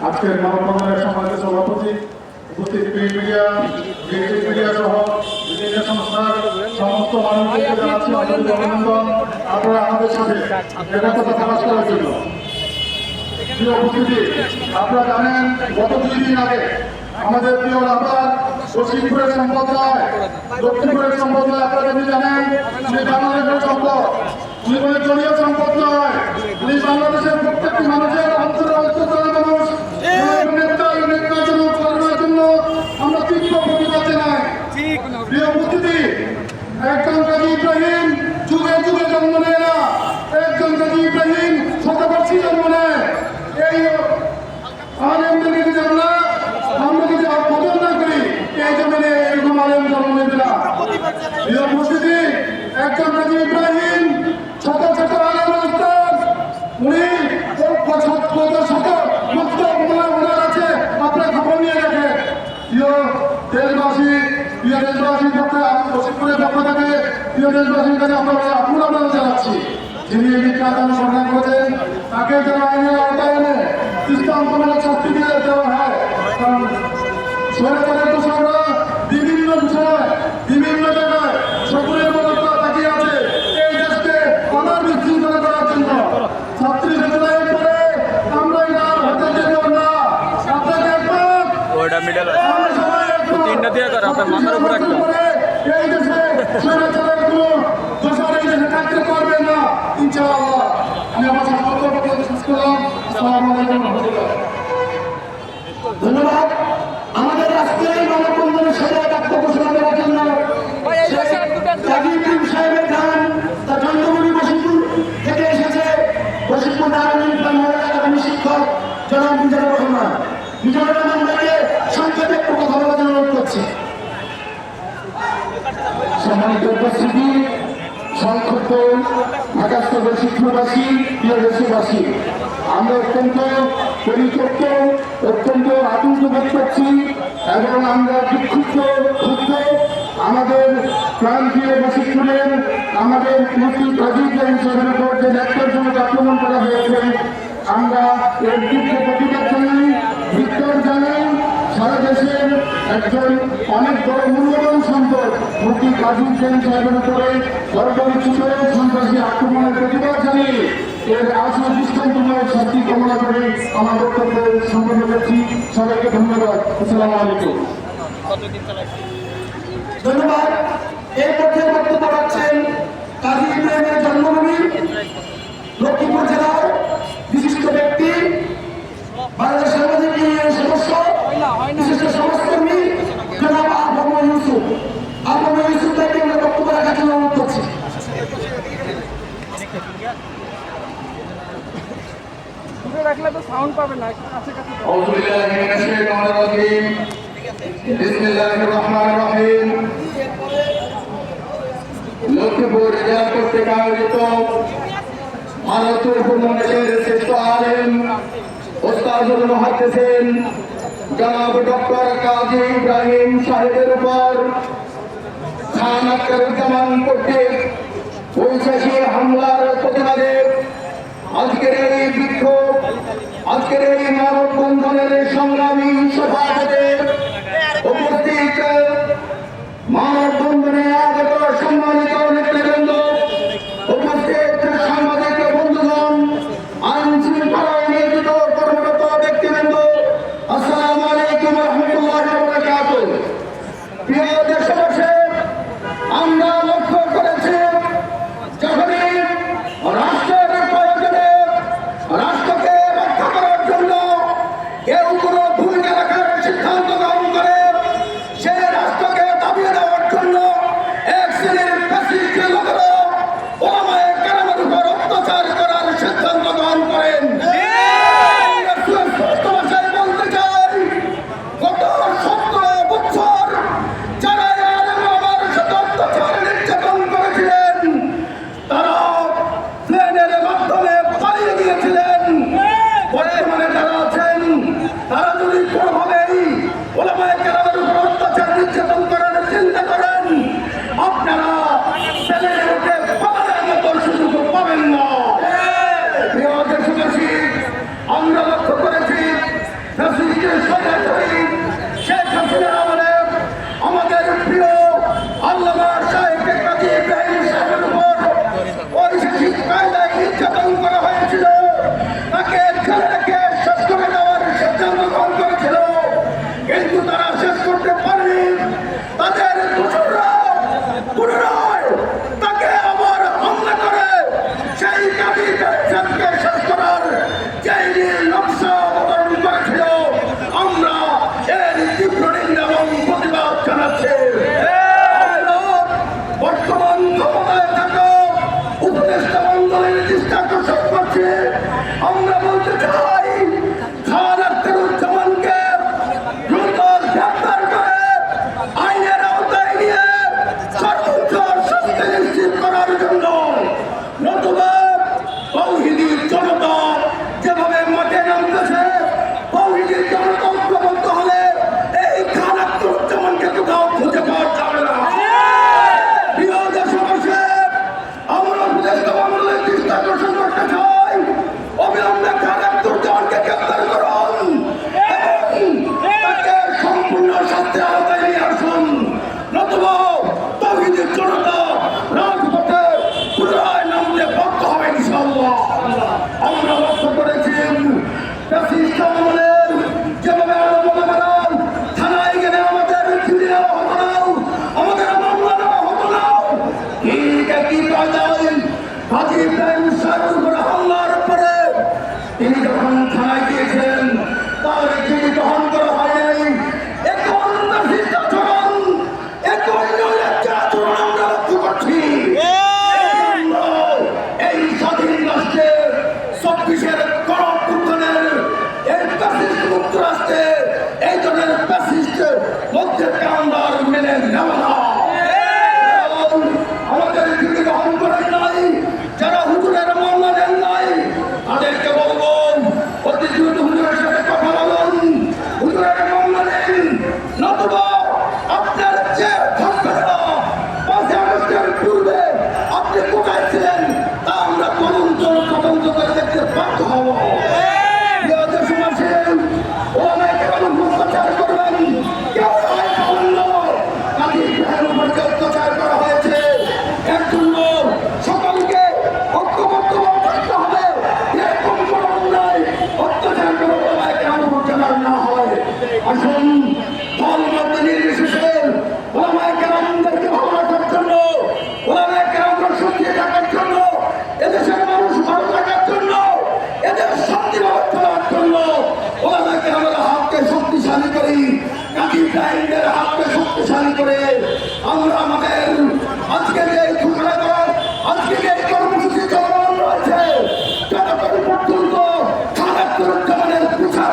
আজকের মানববন্ধনের সম্মানিত সভাপতি, উপস্থিত প্রিন্ট মিডিয়া, ইলেকট্রিক মিডিয়া সহ বিভিন্ন সংস্থার সমস্ত মানুষকে জানাচ্ছি অভিনন্দন। আপনারা আমাদের সাথে একাত্মতা প্রকাশ করার জন্য। প্রিয় উপস্থিতি, আপনারা জানেন গত কিছুদিন আগে আমাদের প্রিয় রাবার লক্ষ্মীপুরের সম্প্রদায়, লক্ষ্মীপুরের সম্প্রদায় আপনারা যদি জানেন যে বাংলাদেশের সম্পদ, জীবনের জলীয় সম্পদ নয়, উনি বাংলাদেশের প্রত্যেকটি মানুষের অন্তরের মানুষ করার জন্য আমরা তীব্র প্রতিবাদ জানাই। প্রিয় উপস্থিতি, একজন কাজী ইব্রাহিম যুগে যুগে জন্ম নেয় না, একজন কাজী ইব্রাহিম শতবর্ষী জন্ম নেয়। এই আলেমদেরকে যদি আমরা যদি বদল না করি, এই জমিনে এরকম আলেম জন্ম নেবে না। প্রিয় উপস্থিতি, একজন কাজী ইব্রাহিম শত শত আলেম উস্তাদ, উনি শত মক্তব আছে, আপনার খবর নিয়ে রাখেন। প্রিয় দেশবাসীর পক্ষে লক্ষ্মীপুরের পক্ষ থেকে প্রিয় দেশবাসীর কাছে আপনারা জানাচ্ছি, যিনি এই বিখ্যাত সংগ্রাম করেছেন তাকে যেন আইনের আওতায় এনে দৃষ্টান্তমূলক শাস্তি দিয়ে দেওয়া হয়। কারণ সরকারের দোষরা বিভিন্ন বিষয়ে বিভিন্ন জায়গায় সকলের মতো তাকিয়ে আছে এই দেশকে অনার বিশৃঙ্খলা করার জন্য। ছাত্রী সচেতনের পরে আমরা এটা হতে দেব না। আপনাকে একবার এই দেশে সরকারের কোনো দোষর এই দেশে থাকতে পারবে না ইনশাআল্লাহ। আমি আমার বক্তব্য শেষ করলাম। আসসালামু আলাইকুম ওয়া রাহমাতুল্লাহ। ধন্যবাদ। আমাদের আজকের এই মানববন্ধনের সাথে বক্তব্য ঘোষণা করার জন্য কাজী ইব্রাহিম সাহেবের গান তার জন্মভূমি বশিরপুর থেকে এসেছে বশিরপুর দারুল ইসলাম একাডেমি শিক্ষক জনাব মিজানুর রহমান। মিজানুর রহমান ভাইকে সংক্ষেপে একটু কথা বলার জন্য অনুরোধ করছি। সম্মানিত উপস্থিতি, সংক্ষিপ্ত ঢাকাস্থ বশিরপুরবাসী, প্রিয় দেশবাসী, আমরা অত্যন্ত পরিত্যক্ত, অত্যন্ত আতঙ্ক বোধ করছি এবং আমরা দুঃখিত, ক্ষুব্ধ। আমাদের প্রান্তীয় বশিরপুরের আমাদের মুফতি কাজী ইব্রাহিম সাহেবের উপর যে ন্যাক্কারজনক আক্রমণ করা হয়েছে, আমরা এর তীব্র প্রতিবাদ জানাই, ধিক্কার জানাই। সারা দেশের একজন অনেক বড় মূল্যবান সম্পদ মুফতি কাজী ইব্রাহিম সাহেবের উপরে পরবর্তীত সন্ত্রাসী আক্রমণের প্রতিবাদ জানিয়ে এর আশু দৃষ্টান্তমূলক শাস্তি কামনা করে আমার বক্তব্য সম্পন্ন করছি। সবাইকে ধন্যবাদ। আসসালামু আলাইকুম। ধন্যবাদ। এই পর্যায়ে বক্তব্য রাখছেন কাজী ইব্রাহিমের জন্মভূমি লক্ষ্মীপুর জেলার বিশিষ্ট ব্যক্তি, বাংলাদেশ সাংবাদিক ইউনিয়নের সদস্য, বিশিষ্ট সমাজকর্মী জনাব আবু ইউসুফ। আবু ইউসুফ তাকে আমরা বক্তব্য রাখার জন্য অনুরোধ করছি। রাখলে তো সাউন্ড পাবে না, কাছে কাছে। লক্ষ্মীপুর জেলা কর্তৃক আয়োজিত ভারতের উপমহাদেশের শ্রেষ্ঠ আলেম ওস্তাদুল মুহাদ্দিসিন জনাব ডক্টর কাজী ইব্রাহিম সাহেবের উপর খান আখতারুজ্জামান কর্তৃক বৈশাখী হামলার প্রতিবাদে আজকের এই বিক্ষোভ, আজকের এই মানববন্ধনের সংগ্রামী সভাপতি উপস্থিত মানববন্ধনে আগত সম্মানিত নেতৃবৃন্দ, উপস্থিত সাংবাদিক বন্ধুগণ, আইন শৃঙ্খলায় নিয়োজিত কর্মরত ব্যক্তিবৃন্দ, আসসালামু আলাইকুম ওয়া রাহমাতুল্লাহি ওয়া বারাকাতুহু। প্রিয় দেশবাসী, আমরা লক্ষ্য করেছি যখনই রাষ্ট্রের প্রয়োজনে রাষ্ট্রকে রক্ষা করার জন্য কেউ কোনো ভূমিকা রাখার সিদ্ধান্ত জন্য, নতুবা তৌহিদি জনতা যেভাবে মাঠে নামতেছে, তৌহিদি জনতা ঐক্যবদ্ধ হলে এই খান আখতারুজ্জামানকে কোথাও খুঁজে পাওয়া যাবে না। প্রিয় দেশবাসী, আমরা উপদেষ্টা মণ্ডলের দৃষ্টি আকর্ষণ করতে চাই, অবিলম্বে খান আখতারুজ্জামানকে গ্রেফতার করুন এবং তাকে সম্পূর্ণ শাস্তির আওতায় নিয়ে আসুন, নতুবা তৌহিদি জনতা রাজপথে পুনরায় নামতে বাধ্য হবে ইনশাআল্লাহ। আমরা লক্ষ্য করেছি ফ্যাসিস্ট আমলের যেভাবে আলমারা থানায় গেলে আমাদের চুরি নেওয়া হতো না, আমাদের মামলা নেওয়া হতো না, ঠিক একই কায়দায় হাজী ইব্রাহিম সাহেবের উপরে হামলার পরে তিনি যখন থানায় গিয়েছিলেন তার চিঠি গ্রহণ করা হয় নাই। এখন ফ্যাসিস্ট আচরণ, এখন নৈরাজ্য আচরণ আমরা লক্ষ্য করছি। এই স্বাধীন রাষ্ট্রে ২৪-এর গণঅভ্যুত্থানের এই ফ্যাসিস্ট মুক্ত রাষ্ট্রে এই ধরনের ফ্যাসিস্ট মধ্যে কান্দার মেনে নেওয়া না। আমাদের চিঠি গ্রহণ করেন নাই, যারা হুজুরের মামলা নেন নাই তাদেরকে বলবো অতি দ্রুত হুজুরের সাথে কথা বলুন, হুজুরের মামলা নেন, নতুবা আপনার যে থাকবে না। ৫ই আগস্টের পূর্বে আপনি কোথায় ছিলেন তা আমরা তদন্ত করে দেখতে বাধ্য হব। প্রিয় দেশবাসী, ওলামায়ে কেরাম অত্যাচার করবেন, কেউ নয় অন্য কাজী ইব্রাহিমের উপর যে অত্যাচার করা হয়েছে এর জন্য সকলকে ঐক্যবদ্ধ থাকতে হবে। এরকম কোনো অন্যায় অত্যাচার করে ওলামায়ে কেরাম উপর যেন না হয়। আসুন দল মত নির্বিশেষে ওলামায়ে কেরামদেরকে ভালো রাখার জন্য, ওলামায়ে কেরামকে সত্যি রাখার জন্য, এদেশের মানুষ ভালো রাখার জন্য, এদের শান্তি ব্যবস্থা করার জন্য ওলামায়ে কেরামের হাতকে শক্তিশালী করি, কাজী ইব্রাহিমের হাতকে শক্তিশালী করে আমরা আমাদের আজকে যে ঘোষণা করা, আজকে যে কর্মসূচি চলমান রয়েছে, যতক্ষণ পর্যন্ত খান আখতারুজ্জামানের বিচার